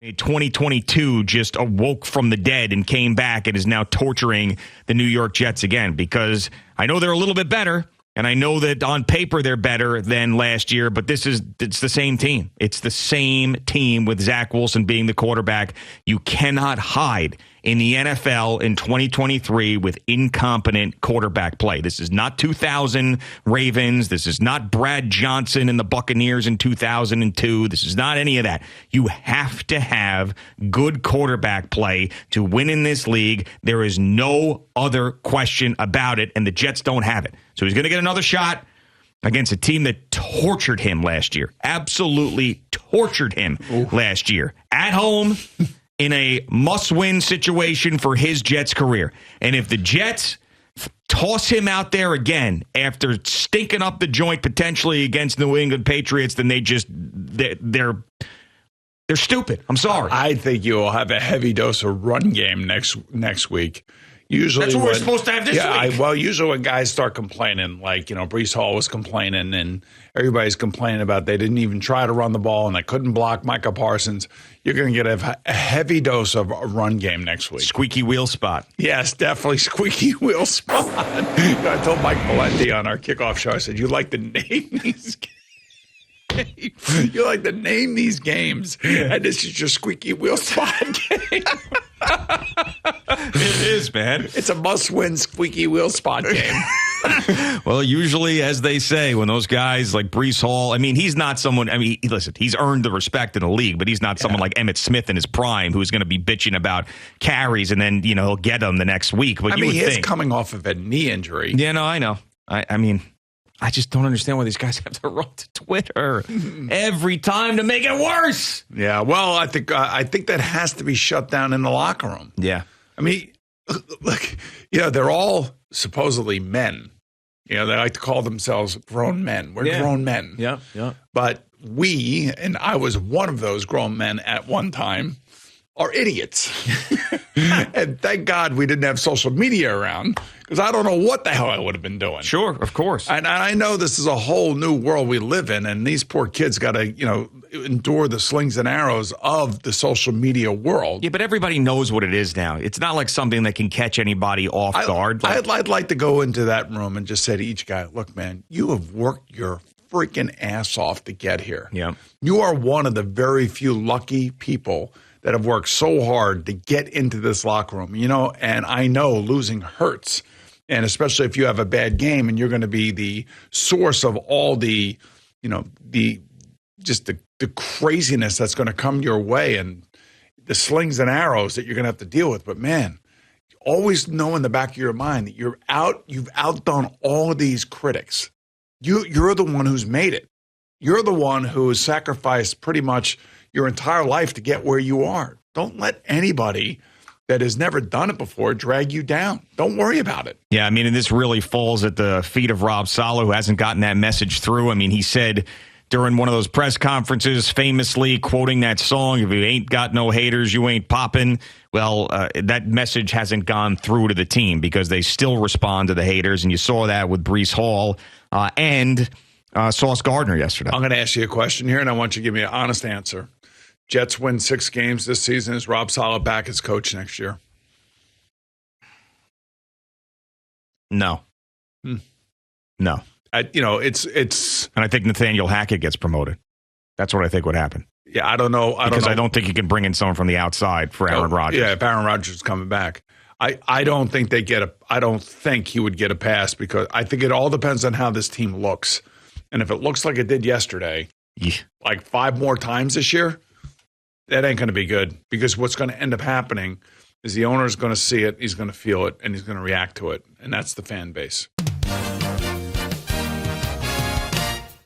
2022 just awoke from the dead and came back and is now torturing the New York Jets again, because I know they're a little bit better, and I know that on paper they're better than last year, but it's the same team. It's the same team with Zach Wilson being the quarterback. You cannot hide in the NFL in 2023 with incompetent quarterback play. This is not 2000 Ravens. This is not Brad Johnson and the Buccaneers in 2002. This is not any of that. You have to have good quarterback play to win in this league. There is no other question about it, and the Jets don't have it. So he's going to get another shot against a team that tortured him last year. Absolutely tortured him last year. At home, in a must-win situation for his Jets career. And if the Jets toss him out there again after stinking up the joint potentially against New England Patriots, then they're stupid. I'm sorry. I think you will have a heavy dose of run game next week. Usually that's what we're supposed to have this week. Well, usually when guys start complaining, like, Breece Hall was complaining and everybody's complaining about they didn't even try to run the ball and they couldn't block Micah Parsons, you're going to get a heavy dose of a run game next week. Squeaky wheel spot. Yes, definitely squeaky wheel spot. I told Mike Valenti on our kickoff show, I said, you like to name these games. You like to name these games, and this is your squeaky wheel spot game. It is, man. It's a must-win squeaky wheel spot game. Well, usually, as they say, when those guys like Breece Hall, he's not someone, listen, he's earned the respect in the league, but he's not someone like Emmitt Smith in his prime who's going to be bitching about carries and then, he'll get them the next week. But he is coming off of a knee injury. Yeah, no, I know. I just don't understand why these guys have to run to Twitter every time to make it worse. Yeah, well, I think that has to be shut down in the locker room. Yeah. Look, they're all supposedly men. They like to call themselves grown men. We're grown men. Yeah, yeah. But we, and I was one of those grown men at one time, are idiots. And thank God we didn't have social media around, because I don't know what the hell I would have been doing. Sure, of course. And I know this is a whole new world we live in, and these poor kids got to, endure the slings and arrows of the social media world. Yeah, but everybody knows what it is now. It's not like something that can catch anybody off guard. I'd like to go into that room and just say to each guy, look, man, you have worked your freaking ass off to get here. Yeah. You are one of the very few lucky people that have worked so hard to get into this locker room, and I know losing hurts. And especially if you have a bad game and you're going to be the source of all the craziness that's going to come your way and the slings and arrows that you're going to have to deal with. But man, always know in the back of your mind that you've outdone all of these critics. You're the one who's made it. You're the one who has sacrificed pretty much your entire life to get where you are. Don't let anybody that has never done it before drag you down. Don't worry about it. Yeah, and this really falls at the feet of Rob Saleh, who hasn't gotten that message through. He said during one of those press conferences, famously quoting that song, if you ain't got no haters, you ain't popping. Well, that message hasn't gone through to the team because they still respond to the haters, and you saw that with Breece Hall and Sauce Gardner yesterday. I'm going to ask you a question here, and I want you to give me an honest answer. Jets win 6 games this season. Is Rob Saleh back as coach next year? No. No. It's and I think Nathaniel Hackett gets promoted. That's what I think would happen. Yeah, I don't know. I don't think you can bring in someone from the outside for Aaron Rodgers. Yeah, if Aaron Rodgers is coming back. I don't think I don't think he would get a pass, because I think it all depends on how this team looks. And if it looks like it did yesterday, like 5 more times this year, that ain't going to be good, because what's going to end up happening is the owner is going to see it, he's going to feel it, and he's going to react to it. And that's the fan base.